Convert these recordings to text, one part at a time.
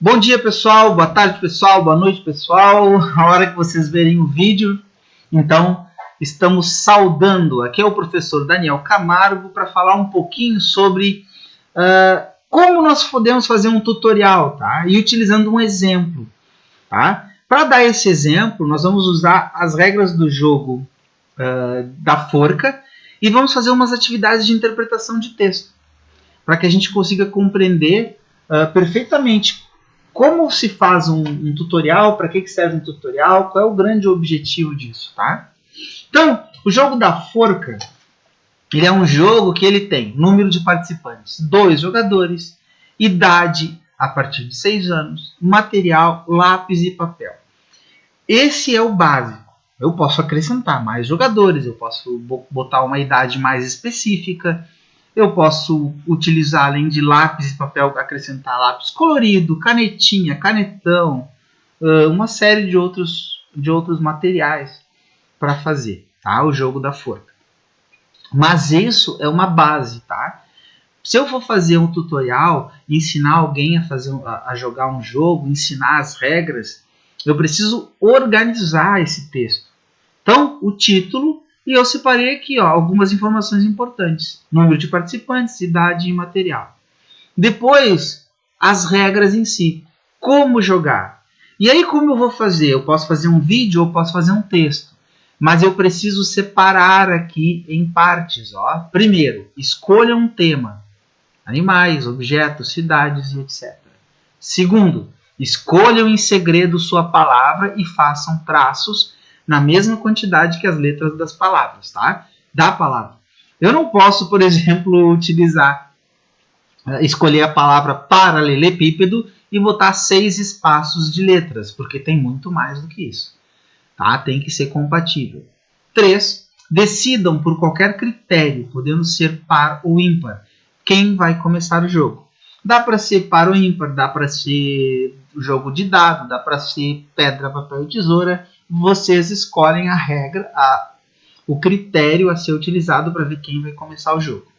Bom dia, pessoal, boa tarde, pessoal, boa noite, pessoal. A hora que vocês verem o vídeo, então, estamos saudando. Aqui é o professor Daniel Camargo para falar um pouquinho sobre como nós podemos fazer um tutorial, tá? E utilizando um exemplo, tá? Para dar esse exemplo, nós vamos usar as regras do jogo da forca e vamos fazer umas atividades de interpretação de texto, para que a gente consiga compreender perfeitamente como se faz um tutorial, para que serve um tutorial, qual é o grande objetivo disso, tá? Então, o jogo da forca, ele é um jogo que ele tem número de participantes, 2 jogadores, idade a partir de 6 anos, material, lápis e papel. Esse é o básico. Eu posso acrescentar mais jogadores, eu posso botar uma idade mais específica, eu posso utilizar, além de lápis e papel, acrescentar lápis colorido, canetinha, canetão, uma série de outros materiais para fazer, tá? O jogo da forca. Mas isso é uma base, tá? Se eu for fazer um tutorial, ensinar alguém a jogar um jogo, ensinar as regras, eu preciso organizar esse texto. Então, o título, e eu separei aqui algumas informações importantes. Número de participantes, idade e material. Depois, as regras em si. Como jogar. E aí, como eu vou fazer? Eu posso fazer um vídeo ou posso fazer um texto. Mas eu preciso separar aqui em partes. Primeiro, escolha um tema. Animais, objetos, cidades e etc. Segundo, escolham em segredo sua palavra e façam traços na mesma quantidade que as letras das palavras, tá? Da palavra. Eu não posso, por exemplo, escolher a palavra paralelepípedo e botar 6 espaços de letras, porque tem muito mais do que isso, tá? Tem que ser compatível. 3. Decidam por qualquer critério, podendo ser par ou ímpar, quem vai começar o jogo. Dá para ser par ou ímpar, dá para ser jogo de dado, dá para ser pedra, papel e tesoura. Vocês escolhem a regra, o critério a ser utilizado para ver quem vai começar o jogo.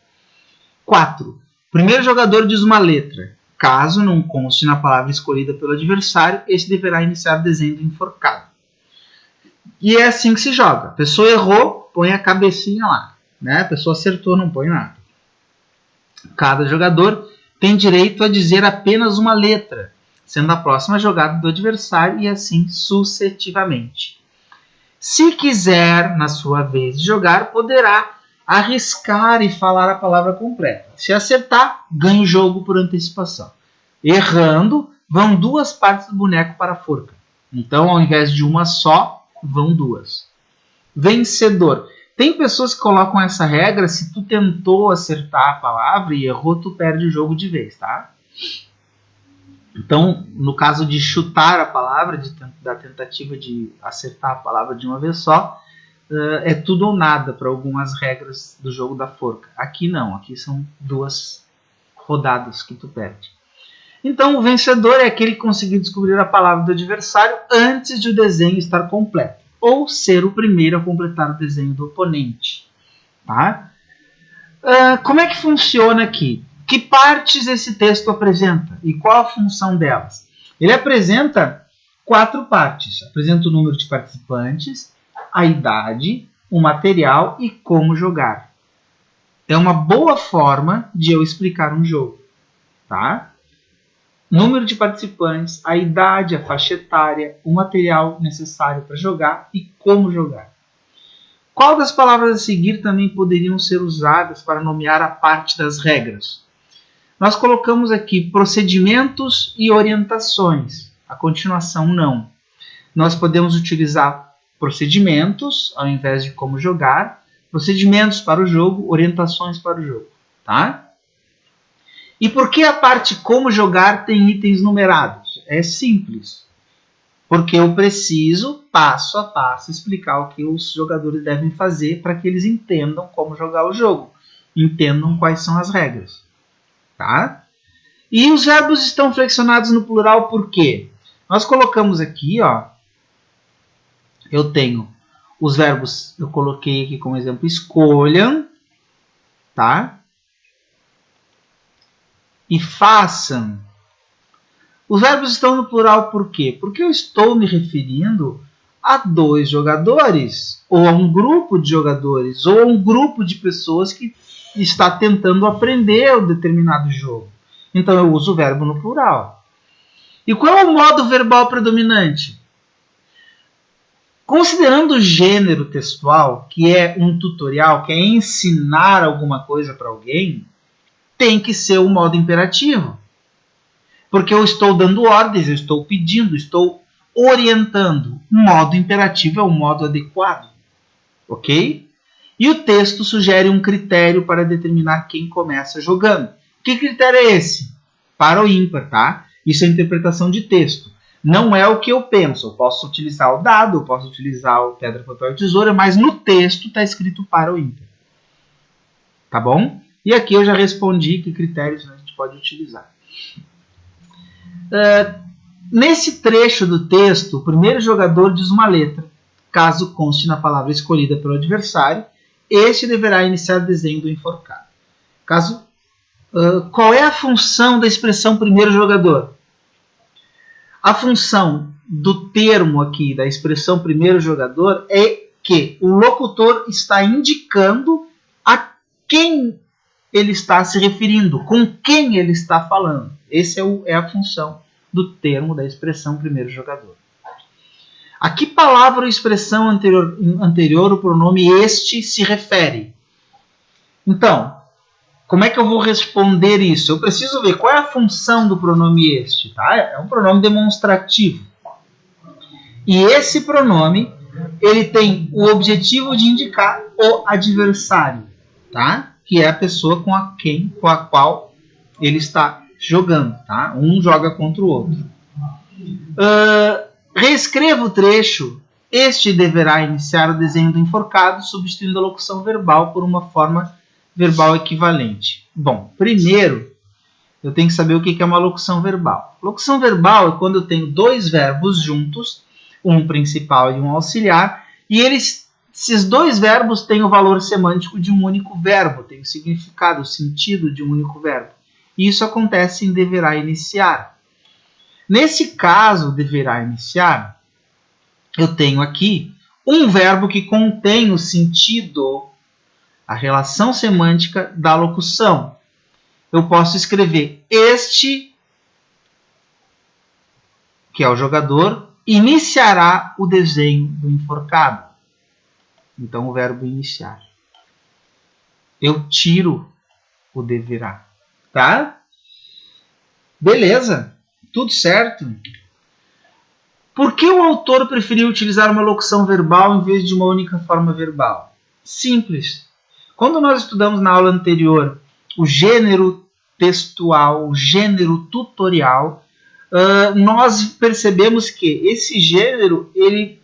4. O primeiro jogador diz uma letra. Caso não conste na palavra escolhida pelo adversário, este deverá iniciar o desenho do enforcado. E é assim que se joga. A pessoa errou, põe a cabecinha lá. Né? A pessoa acertou, não põe nada. Cada jogador tem direito a dizer apenas uma letra, sendo a próxima jogada do adversário e assim sucessivamente. Se quiser, na sua vez de jogar, poderá arriscar e falar a palavra completa. Se acertar, ganha o jogo por antecipação. Errando, vão 2 partes do boneco para a forca. Então, ao invés de uma só, vão 2. Vencedor. Tem pessoas que colocam essa regra, se tu tentou acertar a palavra e errou, tu perde o jogo de vez, tá? Então, no caso de chutar a palavra, da tentativa de acertar a palavra de uma vez só, é tudo ou nada para algumas regras do jogo da forca. Aqui não, aqui são 2 rodadas que tu perde. Então, o vencedor é aquele que conseguiu descobrir a palavra do adversário antes de o desenho estar completo, ou ser o primeiro a completar o desenho do oponente. Tá? Como é que funciona aqui? Que partes esse texto apresenta e qual a função delas? Ele apresenta 4 partes. Apresenta o número de participantes, a idade, o material e como jogar. É uma boa forma de eu explicar um jogo. Tá? Número de participantes, a idade, a faixa etária, o material necessário para jogar e como jogar. Qual das palavras a seguir também poderiam ser usadas para nomear a parte das regras? Nós colocamos aqui procedimentos e orientações. A continuação, não. Nós podemos utilizar procedimentos, ao invés de como jogar, procedimentos para o jogo, orientações para o jogo. Tá? E por que a parte como jogar tem itens numerados? É simples. Porque eu preciso, passo a passo, explicar o que os jogadores devem fazer para que eles entendam como jogar o jogo. Entendam quais são as regras. Tá? E os verbos estão flexionados no plural por quê? Nós colocamos aqui, eu tenho os verbos, eu coloquei aqui como exemplo, escolham, tá? E façam. Os verbos estão no plural por quê? Porque eu estou me referindo a 2 jogadores, ou a um grupo de jogadores, ou a um grupo de pessoas que está tentando aprender um determinado jogo. Então eu uso o verbo no plural. E qual é o modo verbal predominante? Considerando o gênero textual, que é um tutorial, que é ensinar alguma coisa para alguém, tem que ser o modo imperativo. Porque eu estou dando ordens, eu estou pedindo, estou orientando. O modo imperativo é o modo adequado. Ok? E o texto sugere um critério para determinar quem começa jogando. Que critério é esse? Par ou ímpar, tá? Isso é interpretação de texto. Não é o que eu penso. Eu posso utilizar o dado, eu posso utilizar o pedra, papel e tesoura, mas no texto está escrito par ou ímpar. Tá bom? E aqui eu já respondi que critérios a gente pode utilizar. Nesse trecho do texto, o primeiro jogador diz uma letra. Caso conste na palavra escolhida pelo adversário, este deverá iniciar o desenho do enforcado. Qual é a função da expressão primeiro jogador? A função do termo aqui, da expressão primeiro jogador, é que o locutor está indicando a quem ele está se referindo, com quem ele está falando. Essa é a função do termo, da expressão primeiro jogador. A que palavra ou expressão anterior o pronome este se refere? Então, como é que eu vou responder isso? Eu preciso ver qual é a função do pronome este. Tá? É um pronome demonstrativo. E esse pronome ele tem o objetivo de indicar o adversário, tá? Que é a pessoa com a qual ele está jogando. Tá? Um joga contra o outro. Reescreva o trecho. Este deverá iniciar o desenho do enforcado, substituindo a locução verbal por uma forma verbal equivalente. Bom, primeiro eu tenho que saber o que é uma locução verbal. Locução verbal é quando eu tenho 2 verbos juntos, um principal e um auxiliar, e esses 2 verbos têm o valor semântico de um único verbo, têm o significado, o sentido de um único verbo. E isso acontece em deverá iniciar. Nesse caso, deverá iniciar, eu tenho aqui um verbo que contém o sentido, a relação semântica da locução. Eu posso escrever este, que é o jogador, iniciará o desenho do enforcado. Então, o verbo iniciar. Eu tiro o deverá. Tá? Beleza. Tudo certo. Por que o autor preferiu utilizar uma locução verbal em vez de uma única forma verbal? Simples. Quando nós estudamos na aula anterior o gênero textual, o gênero tutorial, nós percebemos que esse gênero ele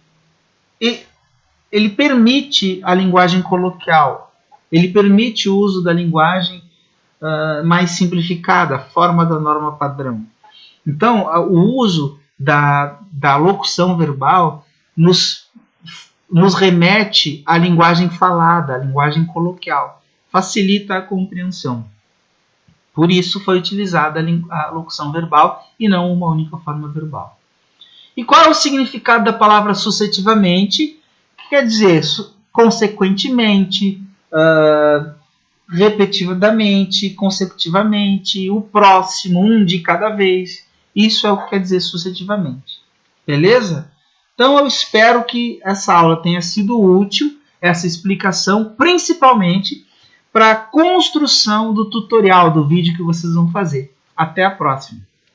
permite a linguagem coloquial, ele permite o uso da linguagem mais simplificada, a forma da norma padrão. Então, o uso da locução verbal nos remete à linguagem falada, à linguagem coloquial. Facilita a compreensão. Por isso foi utilizada a locução verbal e não uma única forma verbal. E qual é o significado da palavra sucessivamente? Que quer dizer consequentemente, repetidamente, consecutivamente, o próximo, um de cada vez. Isso é o que quer dizer sucessivamente. Beleza? Então eu espero que essa aula tenha sido útil, essa explicação, principalmente para a construção do tutorial, do vídeo que vocês vão fazer. Até a próxima!